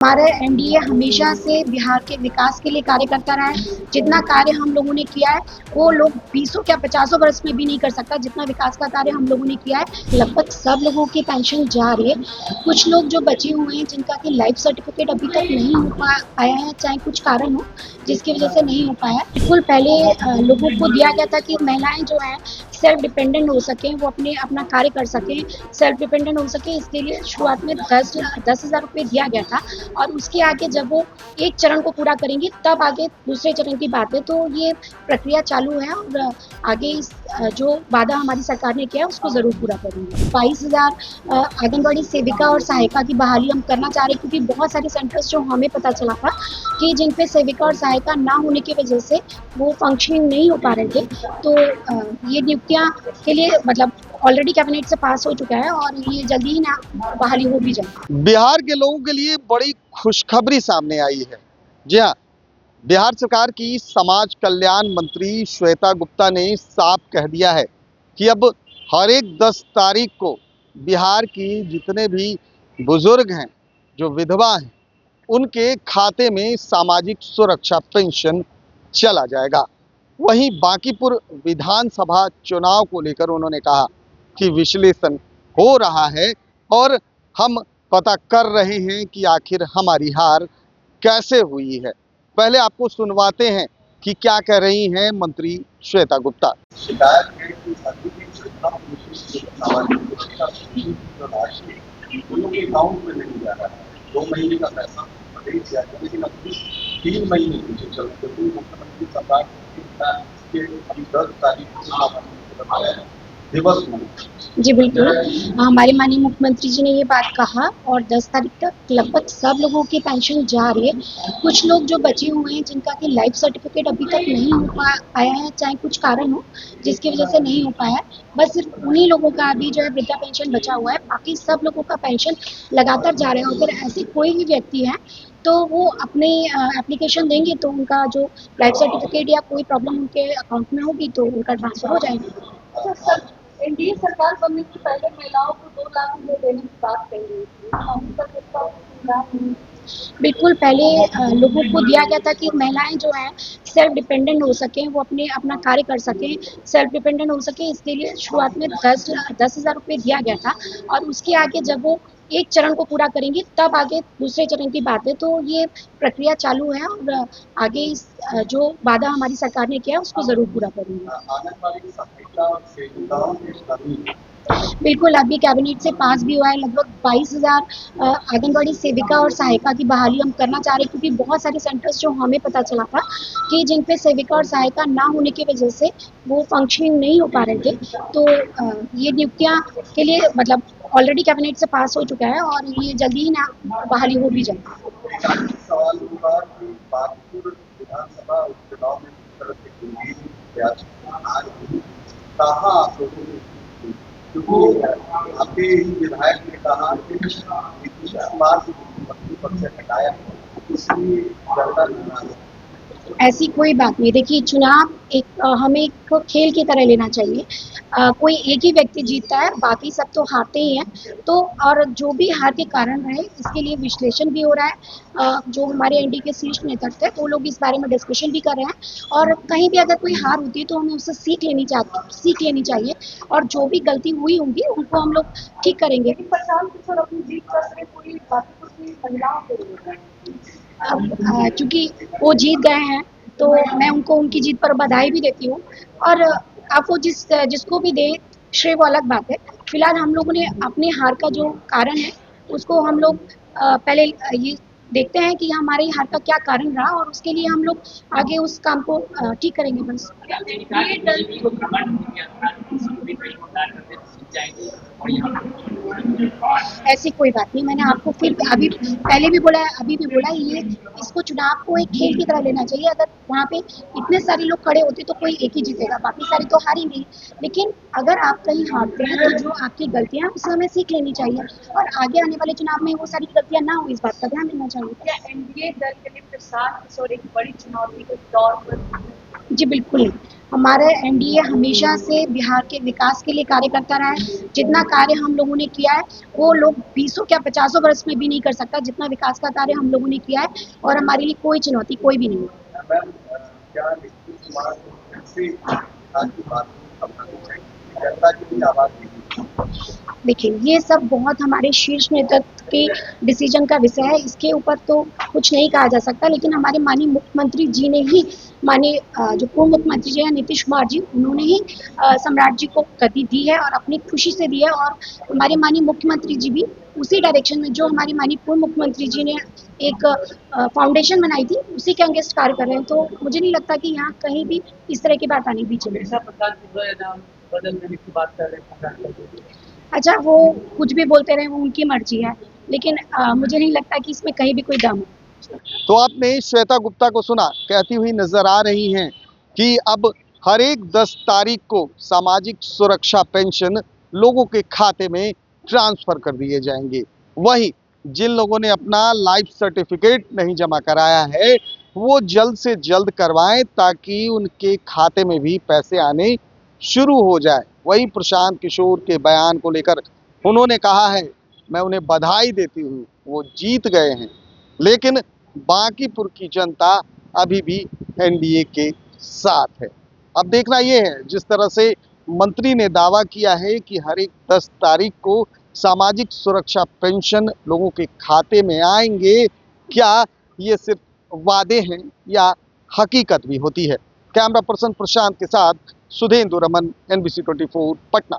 हमारा एनडीए हमेशा से बिहार के विकास के लिए कार्य करता रहा है। जितना कार्य हम लोगों ने किया है वो लोग 20 क्या 50 वर्ष में भी नहीं कर सकता, जितना विकास का कार्य हम लोगों ने किया है। लगभग सब लोगों की पेंशन जा रही है। कुछ लोग जो बचे हुए हैं जिनका कि लाइफ सर्टिफिकेट अभी तक नहीं हो पाया है, चाहे कुछ कारण हो जिसकी वजह से नहीं हो पाया। बिल्कुल पहले लोगों को दिया गया था कि महिलाएं जो है सेल्फ डिपेंडेंट हो सकें, वो अपना कार्य कर सकें, सेल्फ डिपेंडेंट हो सके। इसके लिए शुरुआत में 10,000 रुपये दिया गया था और उसके आगे जब वो एक चरण को पूरा करेंगे तब आगे दूसरे चरण की बात है। तो ये प्रक्रिया चालू है और आगे जो वादा हमारी सरकार ने किया है उसको ज़रूर पूरा करेंगे। 22,000 आंगनबाड़ी सेविका और सहायिका की बहाली हम करना चाह रहे हैं, क्योंकि बहुत सारे सेंटर्स जो हमें पता चला था कि जिन पे सेविका और सहायिका ना होने की वजह से वो फंक्शनिंग नहीं हो पा रहे थे। तो ये नियुक्तियाँ के लिए मतलब ऑलरेडी कैबिनेट से पास हो चुका है और ये जल्दी ही ना बहाली हो भी जाए। बिहार के लोगों के लिए बड़ी खुशखबरी सामने आई है। जी हाँ, बिहार सरकार की समाज कल्याण मंत्री श्वेता गुप्ता ने साफ कह दिया है कि अब हर एक 10 तारीख को बिहार की जितने भी बुजुर्ग हैं, जो विधवा हैं, उनके खाते में सामाजिक सुरक्षा पेंशन चला जाएगा। वहीं बांकीपुर विधानसभा चुनाव को लेकर उन्होंने कहा कि विश्लेषण हो रहा है और हम पता कर रहे हैं कि आखिर हमारी हार कैसे हुई है। पहले आपको सुनवाते हैं कि क्या कह रही हैं मंत्री श्वेता गुप्ता। शिकायत है कि अभी भी सामाजिक सुरक्षा जो राशि उन लोग के अकाउंट में नहीं जा रहा है। 2 महीने का पैसा प्रदेश जाएगा, लेकिन अभी 3 महीने पीछे चलते हुए मुख्यमंत्री सरकार के अभी 10 तारीख को बताया दिवस में। जी बिल्कुल, हमारे माननीय मुख्यमंत्री जी ने ये बात कहा और 10 तारीख तक लगभग सब लोगों की पेंशन जा रही है। कुछ लोग जो बचे हुए हैं जिनका कि लाइफ सर्टिफिकेट अभी तक नहीं हो पाया है, चाहे कुछ कारण हो जिसकी वजह से नहीं हो पाया है। बस सिर्फ उन्हीं लोगों का अभी जो है वृद्धा पेंशन बचा हुआ है, बाकी सब लोगों का पेंशन लगातार जा रहा है। अगर ऐसे कोई भी व्यक्ति है तो वो अपने एप्लीकेशन देंगे तो उनका जो लाइफ सर्टिफिकेट या कोई प्रॉब्लम उनके अकाउंट में होगी तो उनका ट्रांसफ़र हो जाएगा। एनडीए सरकार बनने से पहले महिलाओं को 2 लाख रुपए देने की बात कही गई थी। अभी तक इसका लाभ नहीं। बिल्कुल पहले लोगों को दिया गया था कि महिलाएं जो हैं सेल्फ डिपेंडेंट हो सकें, वो अपना कार्य कर सकें, सेल्फ डिपेंडेंट हो सकें। इसके लिए शुरुआत में 10,000 रुपये दिया गया था और उसके आगे जब वो एक चरण को पूरा करेंगे तब आगे दूसरे चरण की बात है। तो ये प्रक्रिया चालू है और आगे जो वादा हमारी सरकार ने किया है उसको ज़रूर पूरा करेंगे। आंगनबाड़ी सहायिका और सेविकाओं की कमी बिल्कुल, अभी कैबिनेट से पास भी हुआ है। लगभग 22,000 आंगनबाड़ी सेविका और सहायिका की बहाली हम करना चाह रहे हैं, क्योंकि बहुत सारे सेंटर्स जो हमें पता चला था कि जिन पे सेविका और सहायिका ना होने की वजह से वो फंक्शनिंग नहीं हो पा रहे थे। तो ये नियुक्तियाँ के लिए मतलब ऑलरेडी कैबिनेट से पास हो चुका है और ये जल्दी ही ना बहाली हो भी जाएगी। सवाल होगा कि बांकीपुर विधानसभा उपचुनाव में किस तरह से गंभीर याचिका आज भी कहाँ आप लोगों ने, क्योंकि आपके ही विधायक ने कहा कि नीतीश कुमार को मुख्यमंत्री पद से हटाया, इसलिए जनता नाराज है। ऐसी कोई बात नहीं। देखिए, चुनाव हमें एक खेल की तरह लेना चाहिए। कोई एक ही व्यक्ति जीतता है, बाकी सब तो हारते ही हैं। तो और जो भी हार के कारण रहे, इसके लिए विश्लेषण भी हो रहा है। जो हमारे एनडीए के शीर्ष नेतृत्व है, वो लोग इस बारे में डिस्कशन भी कर रहे हैं और कहीं भी अगर कोई हार होती है तो हमें उससे सीख लेनी चाहिए और जो भी गलती हुई होंगी उनको हम लोग ठीक करेंगे। प्रशांत किशोर अपनी जीत का श्रेय पूरी बांकीपुर की महिलाओं को देते हैं। अब चूँकि वो जीत गए हैं तो मैं उनको उनकी जीत पर बधाई भी देती हूँ और आप वो जिसको भी दें श्रेय वो अलग बात है। फिलहाल हम लोगों ने अपने हार का जो कारण है उसको हम लोग पहले ये देखते हैं कि हमारे हार का क्या कारण रहा और उसके लिए हम लोग आगे उस काम को ठीक करेंगे बस। ऐसी कोई बात नहीं। मैंने आपको फिर अभी पहले भी बोला है, अभी भी बोला है, ये इसको चुनाव को एक खेल की तरह लेना चाहिए। अगर वहाँ पे इतने सारे लोग खड़े होते तो कोई एक ही जीतेगा, बाकी सारे तो हारेंगे। लेकिन अगर आप कहीं हारते हैं तो जो आपकी गलतियाँ हैं उससे हमें सीख लेनी चाहिए और आगे आने वाले चुनाव में वो सारी गलतियाँ ना हो, इस बात का ध्यान देना चाहिए। क्या एनडीए दल के लिए प्रशांत किशोर एक बड़ी चुनौती के तौर पर? जी बिल्कुल। हमारे एनडीए हमेशा से बिहार के विकास के लिए कार्य करता रहा है। जितना कार्य हम लोगों ने किया है वो लोग 20 क्या 50 वर्ष में भी नहीं कर सकता, जितना विकास का कार्य हम लोगों ने किया है। और हमारे लिए कोई चुनौती कोई भी नहीं है। मैम, क्या नीतीश कुमार को कैसे विकास की बात समझनी चाहिए, जनता की भी आवाज देगी? देखिए, ये सब बहुत हमारे शीर्ष नेतृत्व के डिसीजन का विषय है। इसके ऊपर तो कुछ नहीं कहा जा सकता, लेकिन हमारे माननीय मुख्यमंत्री जी ने ही जो पूर्व मुख्यमंत्री जी हैं नीतीश कुमार जी, उन्होंने ही सम्राट जी को गति दी है और अपनी खुशी से दी है। और हमारे माननीय मुख्यमंत्री जी भी उसी डायरेक्शन में, जो हमारे माननीय पूर्व मुख्यमंत्री जी ने एक फाउंडेशन बनाई थी, उसी के अगेंस्ट कार्य कर रहे हैं। तो मुझे नहीं लगता कि यहाँ कहीं भी इस तरह की बात आनी भी चाहिए। बदल देने की बात कर रहे हैं। अच्छा, वो कुछ भी बोलते रहे, वो उनकी मर्जी है, लेकिन मुझे नहीं लगता कि इसमें कहीं भी कोई दम है। तो आपने श्वेता गुप्ता को सुना, कहती हुई नजर आ रही हैं कि अब हर एक 10 तारीख को सामाजिक सुरक्षा पेंशन लोगों के खाते में ट्रांसफर कर दिए जाएंगे। वहीं जिन लोगों ने अपना लाइफ सर्टिफिकेट नहीं जमा कराया है वो जल्द से जल्द करवाएं ताकि उनके खाते में भी पैसे आने शुरू हो जाए। वही प्रशांत किशोर के बयान को लेकर उन्होंने कहा है, मैं उन्हें बधाई देती हूँ, वो जीत गए हैं, लेकिन बांकीपुर की जनता अभी भी एनडीए के साथ है। अब देखना यह है, जिस तरह से मंत्री ने दावा किया है कि हर एक 10 तारीख को सामाजिक सुरक्षा पेंशन लोगों के खाते में आएंगे, क्या ये सिर्फ वादे हैं या हकीकत भी होती है? कैमरा पर्सन प्रशांत के साथ सुधेंदु रमन, NBC 24 पटना।